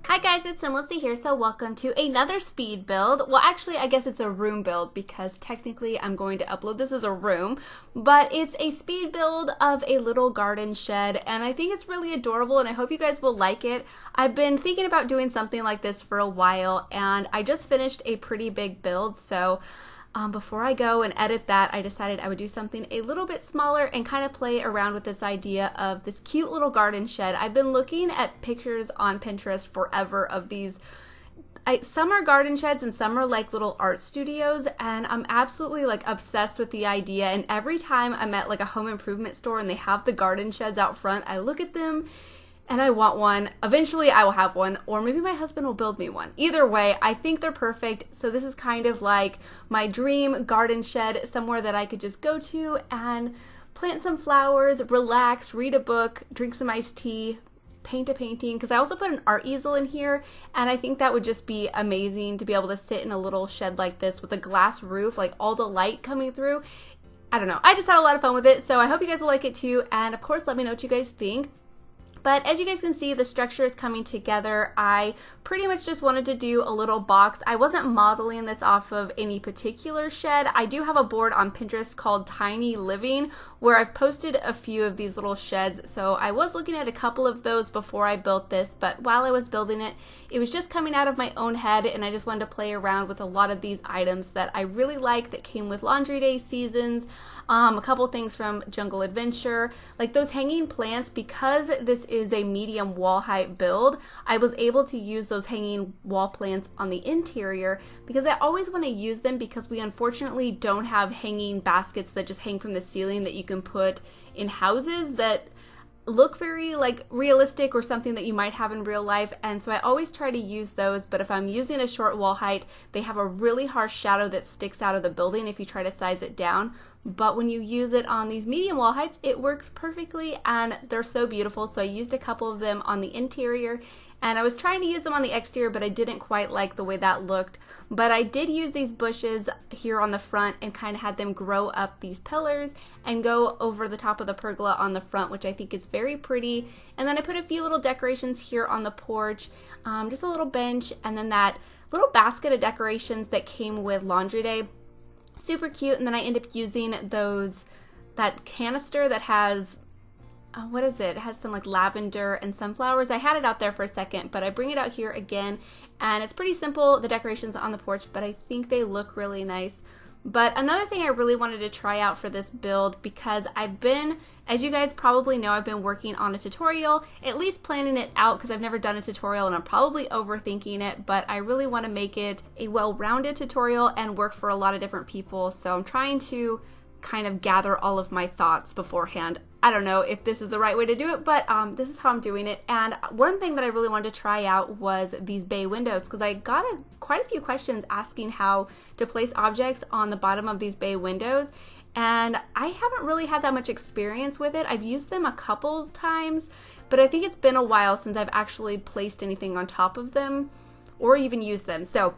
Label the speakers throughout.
Speaker 1: Hi guys, it's SimLicy here, so welcome to another speed build. Well, actually, I guess it's a room build because technically I'm going to upload this as a room, but it's a speed build of a little garden shed, and I think it's really adorable, and I hope you guys will like it. I've been thinking about doing something like this for a while, and I just finished a pretty big build, so before I go and edit that, I decided I would do something a little bit smaller and kind of play around with this idea of this cute little garden shed. I've been looking at pictures on Pinterest forever of these. Some are garden sheds and some are like little art studios, and I'm absolutely like obsessed with the idea. And every time I'm at like a home improvement store and they have the garden sheds out front, I look at them and I want one. Eventually I will have one, or maybe my husband will build me one. Either way, I think they're perfect. So this is kind of like my dream garden shed, somewhere that I could just go to and plant some flowers, relax, read a book, drink some iced tea, paint a painting, because I also put an art easel in here, and I think that would just be amazing to be able to sit in a little shed like this with a glass roof, like all the light coming through. I don't know. I just had a lot of fun with it, so I hope you guys will like it too, and of course let me know what you guys think. But as you guys can see, the structure is coming together. I pretty much just wanted to do a little box. I wasn't modeling this off of any particular shed. I do have a board on Pinterest called Tiny Living where I've posted a few of these little sheds. So I was looking at a couple of those before I built this, but while I was building it, it was just coming out of my own head, and I just wanted to play around with a lot of these items that I really like that came with Laundry Day seasons. A couple things from Jungle Adventure, like those hanging plants. Because this is a medium wall height build, I was able to use those hanging wall plants on the interior because I always want to use them, because we unfortunately don't have hanging baskets that just hang from the ceiling that you can put in houses that look very like realistic or something that you might have in real life. And so I always try to use those, but if I'm using a short wall height, they have a really harsh shadow that sticks out of the building if you try to size it down. But when you use it on these medium wall heights, it works perfectly, and they're so beautiful. So I used a couple of them on the interior, and I was trying to use them on the exterior, but I didn't quite like the way that looked. But I did use these bushes here on the front and kind of had them grow up these pillars and go over the top of the pergola on the front, which I think is very pretty. And then I put a few little decorations here on the porch, just a little bench, and then that little basket of decorations that came with Laundry Day. Super cute. And then I end up using that canister that has what is it? It has some like lavender and sunflowers. I had it out there for a second, but I bring it out here again, and it's pretty simple, the decorations on the porch, but I think they look really nice. But another thing I really wanted to try out for this build, because I've been, as you guys probably know, I've been working on a tutorial, at least planning it out, because I've never done a tutorial and I'm probably overthinking it, but I really want to make it a well-rounded tutorial and work for a lot of different people. So I'm trying to kind of gather all of my thoughts beforehand. I don't know if this is the right way to do it, but this is how I'm doing it. And one thing that I really wanted to try out was these bay windows, because I got quite a few questions asking how to place objects on the bottom of these bay windows. And I haven't really had that much experience with it. I've used them a couple times, but I think it's been a while since I've actually placed anything on top of them or even used them. So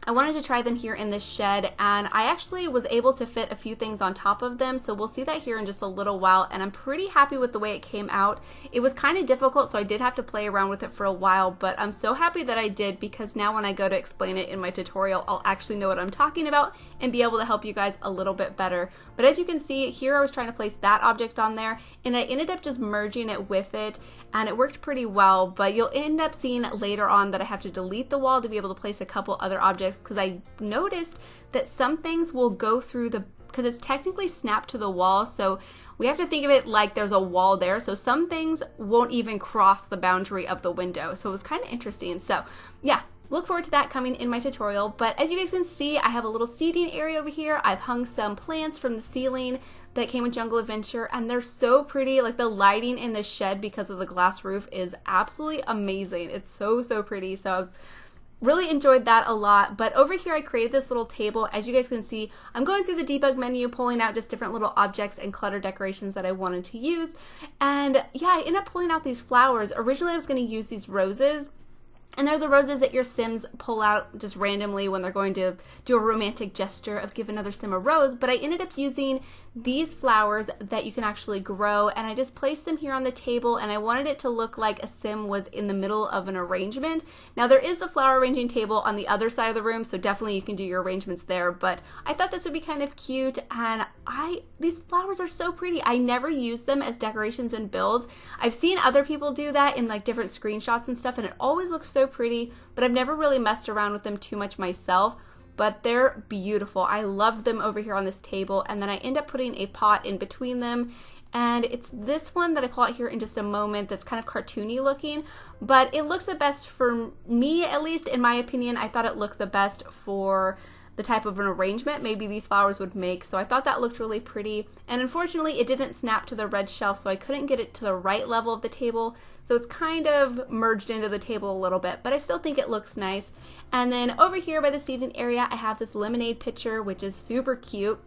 Speaker 1: I wanted to try them here in this shed, and I actually was able to fit a few things on top of them, so we'll see that here in just a little while, and I'm pretty happy with the way it came out. It was kind of difficult, so I did have to play around with it for a while, but I'm so happy that I did, because now when I go to explain it in my tutorial, I'll actually know what I'm talking about and be able to help you guys a little bit better. But as you can see, here I was trying to place that object on there, and I ended up just merging it with it, and it worked pretty well, but you'll end up seeing later on that I have to delete the wall to be able to place a couple other objects, because I noticed that some things will go through because it's technically snapped to the wall, so we have to think of it like there's a wall there, so some things won't even cross the boundary of the window, so it was kind of interesting. So yeah, look forward to that coming in my tutorial. But as you guys can see, I have a little seating area over here. I've hung some plants from the ceiling that came with Jungle Adventure, and they're so pretty. Like the lighting in the shed because of the glass roof is absolutely amazing. It's so pretty. So really enjoyed that a lot. But over here I created this little table. As you guys can see, I'm going through the debug menu, pulling out just different little objects and clutter decorations that I wanted to use. And yeah, I ended up pulling out these flowers. Originally I was going to use these roses, And they're the roses that your Sims pull out just randomly when they're going to do a romantic gesture of give another Sim a rose. But I ended up using these flowers that you can actually grow, and I just placed them here on the table, and I wanted it to look like a Sim was in the middle of an arrangement. Now there is the flower arranging table on the other side of the room, so definitely you can do your arrangements there, but I thought this would be kind of cute, and these flowers are so pretty. I never use them as decorations in builds. I've seen other people do that in like different screenshots and stuff, and it always looks so pretty, but I've never really messed around with them too much myself. But they're beautiful. I loved them over here on this table, and then I end up putting a pot in between them, and it's this one that I pull out here in just a moment that's kind of cartoony looking, but it looked the best for me, at least in my opinion. I thought it looked the best for the type of an arrangement maybe these flowers would make, so I thought that looked really pretty. And unfortunately it didn't snap to the red shelf, so I couldn't get it to the right level of the table, so it's kind of merged into the table a little bit, but I still think it looks nice. And then over here by the seating area I have this lemonade pitcher, which is super cute.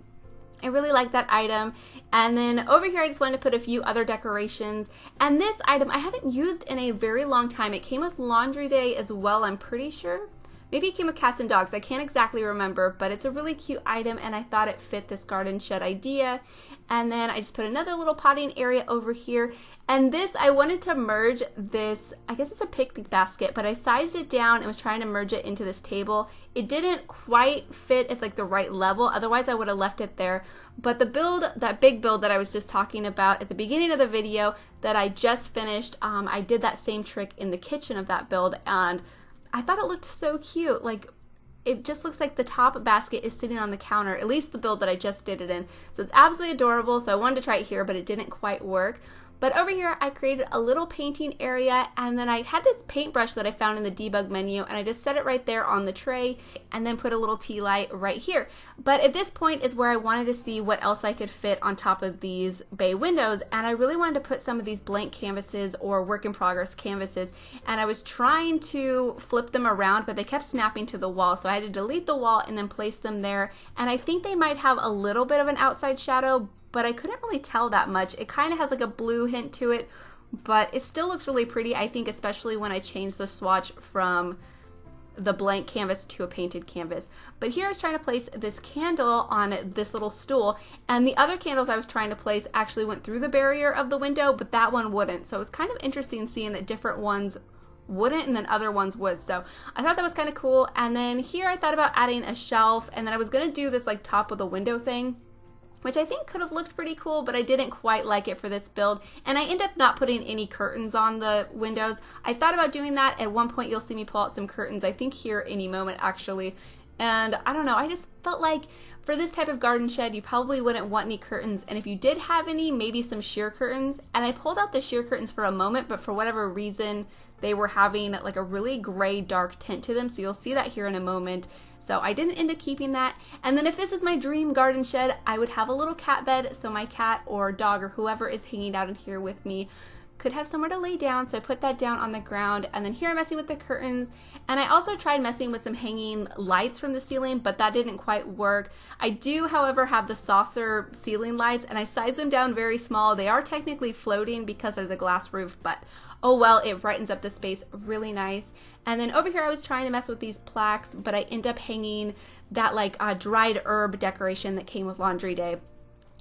Speaker 1: I really like that item. And then over here I just wanted to put a few other decorations, and this item I haven't used in a very long time. It came with laundry day as well, I'm pretty sure. Maybe it came with cats and dogs, I can't exactly remember, but it's a really cute item and I thought it fit this garden shed idea. And then I just put another little potting area over here. And this, I wanted to merge this, I guess it's a picnic basket, but I sized it down and was trying to merge it into this table. It didn't quite fit at like the right level, otherwise I would have left it there. But the build, that big build that I was just talking about at the beginning of the video that I just finished, I did that same trick in the kitchen of that build, and I thought it looked so cute. Like, it just looks like the top basket is sitting on the counter, at least the build that I just did it in. So it's absolutely adorable, so I wanted to try it here, but it didn't quite work. But over here, I created a little painting area, and then I had this paintbrush that I found in the debug menu, and I just set it right there on the tray, and then put a little tea light right here. But at this point is where I wanted to see what else I could fit on top of these bay windows, and I really wanted to put some of these blank canvases or work in progress canvases, and I was trying to flip them around, but they kept snapping to the wall, so I had to delete the wall and then place them there. And I think they might have a little bit of an outside shadow, but I couldn't really tell that much. It kind of has like a blue hint to it, but it still looks really pretty, I think, especially when I changed the swatch from the blank canvas to a painted canvas. But here I was trying to place this candle on this little stool, and the other candles I was trying to place actually went through the barrier of the window, but that one wouldn't. So it was kind of interesting seeing that different ones wouldn't and then other ones would. So I thought that was kind of cool. And then here I thought about adding a shelf, and then I was gonna do this like top of the window thing, which I think could have looked pretty cool, but I didn't quite like it for this build. And I ended up not putting any curtains on the windows. I thought about doing that. At one point you'll see me pull out some curtains, I think here any moment actually. And I don't know, I just felt like for this type of garden shed you probably wouldn't want any curtains, and if you did have any, maybe some sheer curtains. And I pulled out the sheer curtains for a moment, but for whatever reason they were having like a really gray dark tint to them, so you'll see that here in a moment. So I didn't end up keeping that. And then if this is my dream garden shed, I would have a little cat bed, so my cat or dog or whoever is hanging out in here with me could have somewhere to lay down. So I put that down on the ground, and then here I'm messing with the curtains. And I also tried messing with some hanging lights from the ceiling, but that didn't quite work. I do, however, have the saucer ceiling lights, and I sized them down very small. They are technically floating because there's a glass roof, but oh well, it brightens up the space really nice. And then over here I was trying to mess with these plaques, but I end up hanging that like dried herb decoration that came with laundry day.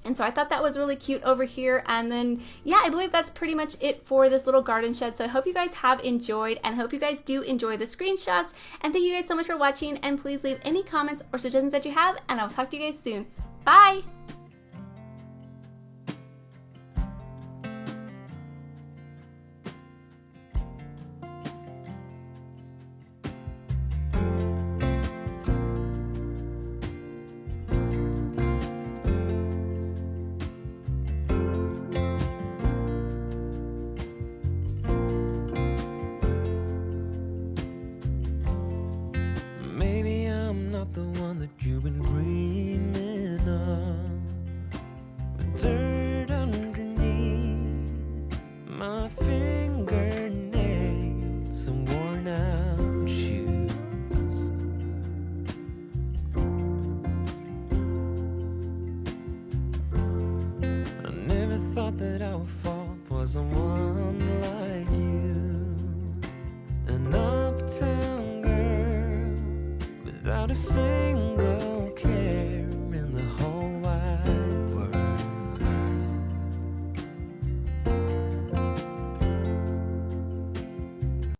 Speaker 1: And so I thought that was really cute over here. And then, yeah, I believe that's pretty much it for this little garden shed. So I hope you guys have enjoyed, and hope you guys do enjoy the screenshots. And thank you guys so much for watching, and please leave any comments or suggestions that you have, and I'll talk to you guys soon. Bye!
Speaker 2: The one that you've been dreaming of, with dirt underneath my fingernails, some worn out shoes. I never thought that I would fall for someone like you, an uptight to say